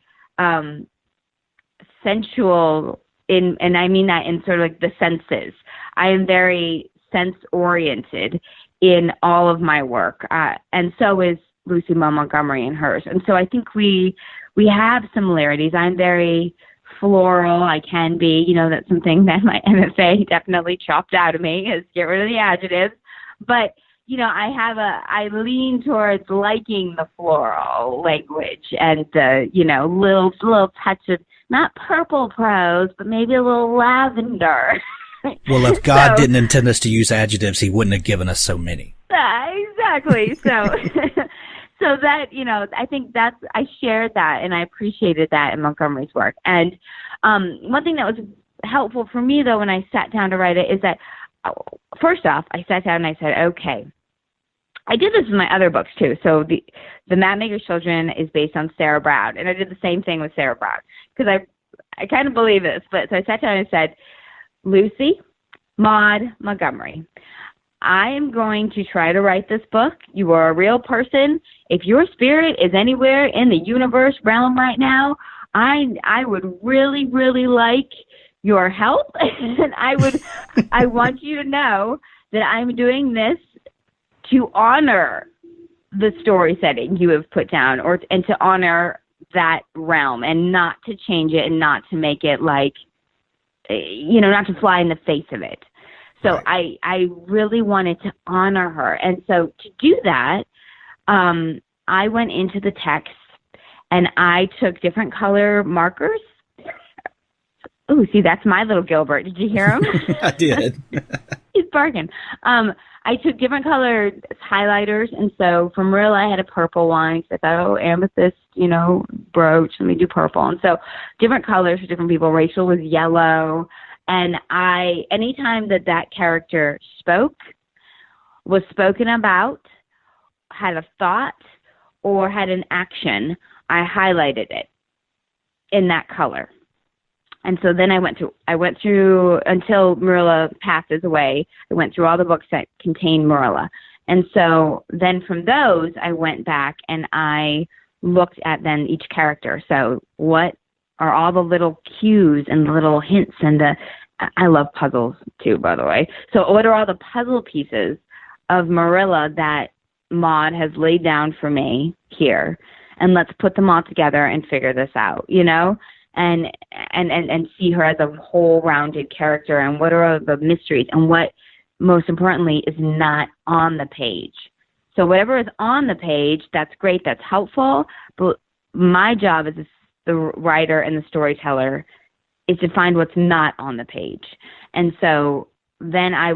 sensual, and I mean that in sort of like the senses. I am very sense-oriented in all of my work, and so is Lucy Maud Montgomery in hers. And so I think we have similarities. I'm very floral. I can be, that's something that my MFA definitely chopped out of me, is get rid of the adjectives. But I lean towards liking the floral language and the, little touch of not purple prose, but maybe a little lavender. Well, if God didn't intend us to use adjectives, he wouldn't have given us so many. Exactly. So, so that, I think I shared that, and I appreciated that in Montgomery's work. And one thing that was helpful for me, though, when I sat down to write it, is that, first off, I sat down and I said, okay, I did this with my other books, too. So the Mapmaker's Children is based on Sarah Brown, and I did the same thing with Sarah Brown, because I kind of believe this. But so I sat down and said, Lucy Maud Montgomery, I am going to try to write this book. You are a real person. If your spirit is anywhere in the universe realm right now, I would really, really like your help. And I want you to know that I'm doing this to honor the story setting you have put down, and to honor that realm, and not to change it, and not to make it like, not to fly in the face of it. So right. I really wanted to honor her. And so to do that, I went into the text and I took different color markers. Oh, see, that's my little Gilbert. Did you hear him? I did. He's barking. I took different colored highlighters. And so for Marilla, I had a purple one. I thought, amethyst, brooch. Let me do purple. And so different colors for different people. Rachel was yellow. And anytime that character was spoken about, had a thought, or had an action, I highlighted it in that color. And so then I went through until Marilla passes away. I went through all the books that contain Marilla. And so then from those, I went back and I looked at then each character. So what are all the little cues and the little hints and I love puzzles too, by the way. So what are all the puzzle pieces of Marilla that Maud has laid down for me here? And let's put them all together and figure this out, you know? And see her as a whole rounded character, and what are the mysteries, and what most importantly is not on the page. So whatever is on the page, that's great, that's helpful, but my job as the writer and the storyteller is to find what's not on the page. And so then I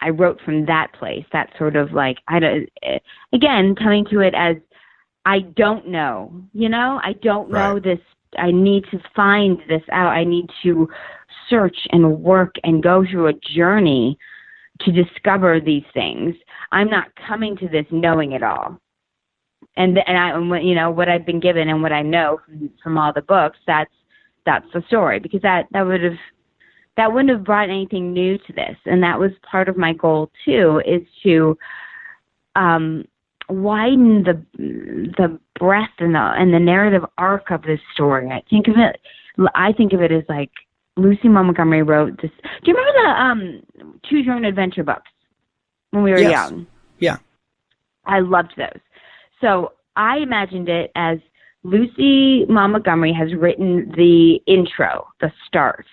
wrote from that place, that sort of like, again, coming to it as I don't know, you know, I don't know this. I need to find this out. I need to search and work and go through a journey to discover these things. I'm not coming to this knowing it all. And you know, what I've been given and what I know from all the books, that's the story, because that wouldn't have brought anything new to this. And that was part of my goal too, is to widen the breadth and the narrative arc of this story. I think of it as like Lucy Montgomery wrote this. Do you remember the Choose Your Own Adventure books when we were young? Yeah. I loved those. So I imagined it as Lucy Montgomery has written the intro, the start,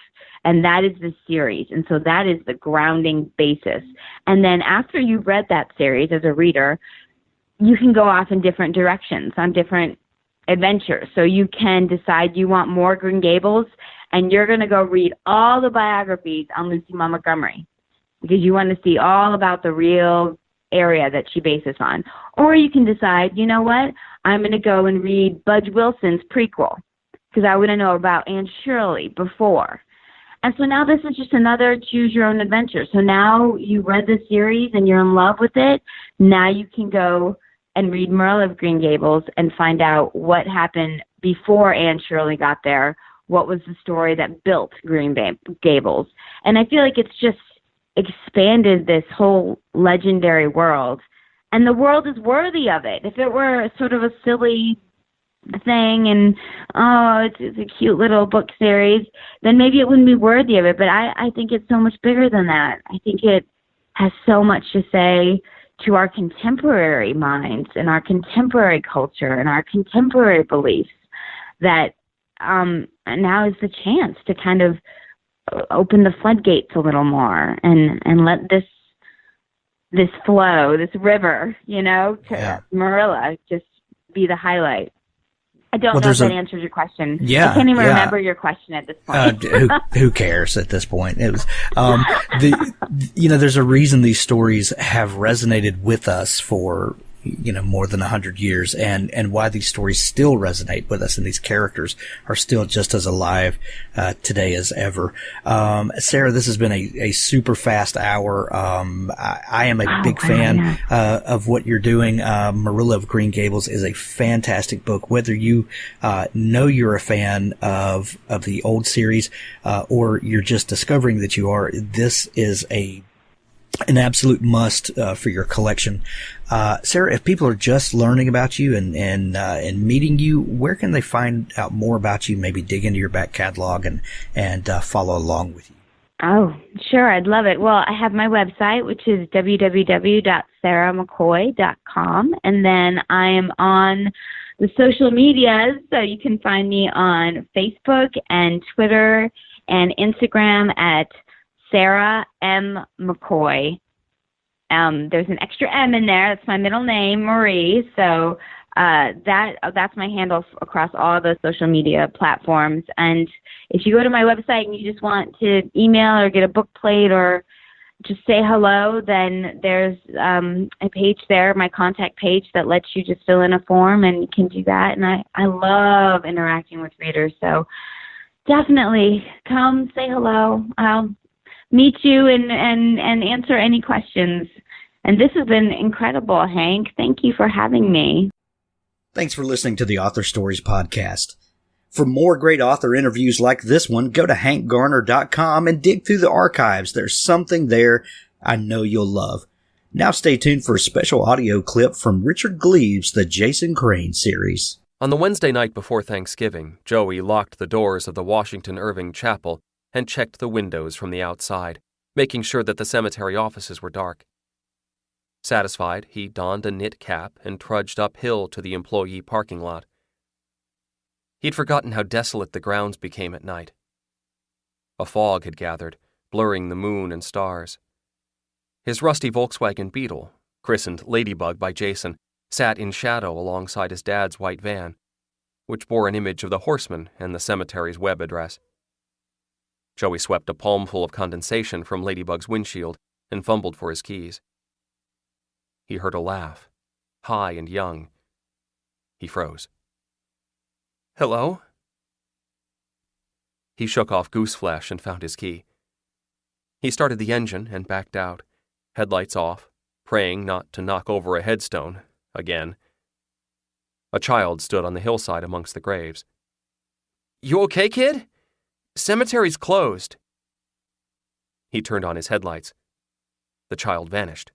and that is the series. And so that is the grounding basis. And then after you've read that series as a reader, you can go off in different directions on different adventures. So you can decide you want more Green Gables, and you're going to go read all the biographies on Lucy Montgomery because you want to see all about the real area that she bases on. Or you can decide, you know what, I'm going to go and read Budge Wilson's prequel because I want to know about Anne Shirley before. And so now this is just another choose your own adventure. So now you read the series and you're in love with it. Now you can go and read Marilla of Green Gables and find out what happened before Anne Shirley got there. What was the story that built Green Gables? And I feel like it's just expanded this whole legendary world. And the world is worthy of it. If it were sort of a silly thing and, it's a cute little book series, then maybe it wouldn't be worthy of it. But I think it's so much bigger than that. I think it has so much to say to our contemporary minds and our contemporary culture and our contemporary beliefs that now is the chance to kind of open the floodgates a little more and let this flow, this river, you know, to Marilla just be the highlight. I don't know if that answers your question. Yeah, I can't even remember your question at this point. Who cares at this point? It was, there's a reason these stories have resonated with us for, more than 100 years, and why these stories still resonate with us, and these characters are still just as alive today as ever. Sarah, this has been a super fast hour. I am a big fan of what you're doing. Marilla of Green Gables is a fantastic book. Whether you know you're a fan of the old series or you're just discovering that you are, this is an absolute must for your collection. Sarah, if people are just learning about you and meeting you, where can they find out more about you? Maybe dig into your back catalog and follow along with you. Oh, sure, I'd love it. Well, I have my website, which is www.sarahmccoy.com, and then I am on the social medias, so you can find me on Facebook and Twitter and Instagram at Sarah M. McCoy. There's an extra M in there. That's my middle name, Marie. So that's my handle across all the social media platforms. And if you go to my website and you just want to email or get a book plate or just say hello, then there's a page there, my contact page, that lets you just fill in a form, and you can do that. And I love interacting with readers. So definitely come say hello. I'll meet you and answer any questions. And this has been incredible, Hank. Thank you for having me. Thanks for listening to the Author Stories podcast. For more great author interviews like this one, go to hankgarner.com and dig through the archives. There's something there I know you'll love. Now stay tuned for a special audio clip from Richard Gleaves' The Jason Crane series. On the Wednesday night before Thanksgiving, Joey locked the doors of the Washington Irving Chapel and checked the windows from the outside, making sure that the cemetery offices were dark. Satisfied, he donned a knit cap and trudged uphill to the employee parking lot. He'd forgotten how desolate the grounds became at night. A fog had gathered, blurring the moon and stars. His rusty Volkswagen Beetle, christened Ladybug by Jason, sat in shadow alongside his dad's white van, which bore an image of the horseman and the cemetery's web address. Joey swept a palmful of condensation from Ladybug's windshield and fumbled for his keys. He heard a laugh, high and young. He froze. "Hello?" He shook off gooseflesh and found his key. He started the engine and backed out, headlights off, praying not to knock over a headstone, again. A child stood on the hillside amongst the graves. "You okay, kid? Cemetery's closed." He turned on his headlights. The child vanished.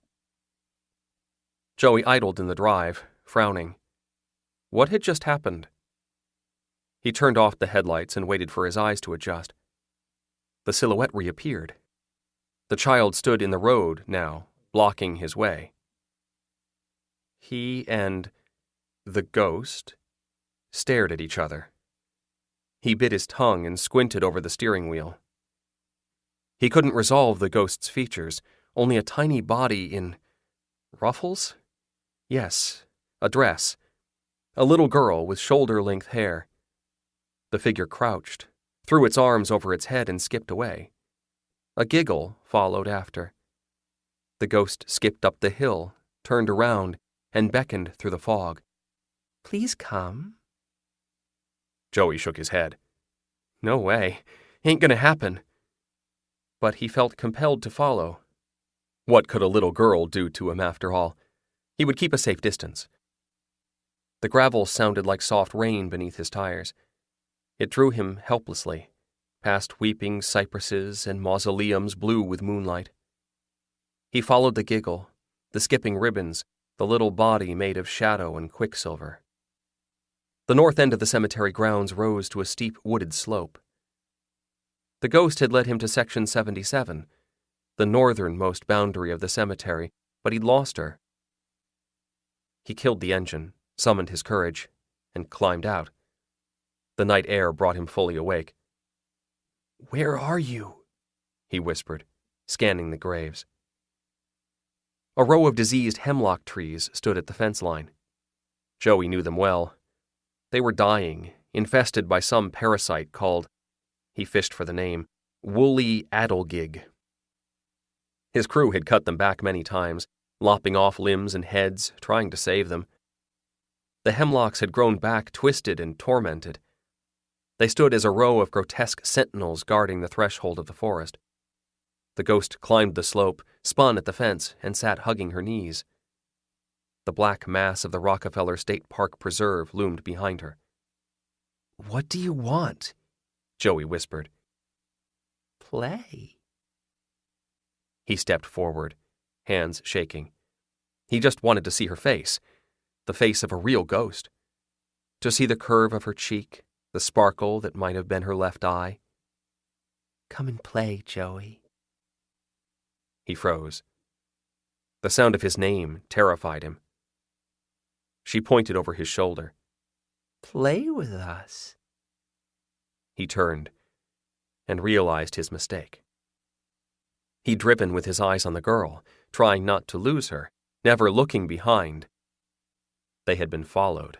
Joey idled in the drive, frowning. What had just happened? He turned off the headlights and waited for his eyes to adjust. The silhouette reappeared. The child stood in the road now, blocking his way. He and the ghost stared at each other. He bit his tongue and squinted over the steering wheel. He couldn't resolve the ghost's features, only a tiny body in ruffles? Yes, a dress. A little girl with shoulder-length hair. The figure crouched, threw its arms over its head and skipped away. A giggle followed after. The ghost skipped up the hill, turned around, and beckoned through the fog. "Please come." Joey shook his head. "No way. Ain't gonna happen." But he felt compelled to follow. What could a little girl do to him after all? He would keep a safe distance. The gravel sounded like soft rain beneath his tires. It drew him helplessly, past weeping cypresses and mausoleums blue with moonlight. He followed the giggle, the skipping ribbons, the little body made of shadow and quicksilver. The north end of the cemetery grounds rose to a steep wooded slope. The ghost had led him to Section 77, the northernmost boundary of the cemetery, but he'd lost her. He killed the engine, summoned his courage, and climbed out. The night air brought him fully awake. "Where are you?" he whispered, scanning the graves. A row of diseased hemlock trees stood at the fence line. Joey knew them well. They were dying, infested by some parasite called, he fished for the name, woolly adelgig. His crew had cut them back many times, lopping off limbs and heads, trying to save them. The hemlocks had grown back twisted and tormented. They stood as a row of grotesque sentinels guarding the threshold of the forest. The ghost climbed the slope, spun at the fence, and sat hugging her knees. The black mass of the Rockefeller State Park Preserve loomed behind her. "What do you want?" Joey whispered. "Play." He stepped forward, hands shaking. He just wanted to see her face, the face of a real ghost. To see the curve of her cheek, the sparkle that might have been her left eye. "Come and play, Joey." He froze. The sound of his name terrified him. She pointed over his shoulder. "Play with us." He turned and realized his mistake. He'd driven with his eyes on the girl, trying not to lose her, never looking behind. They had been followed.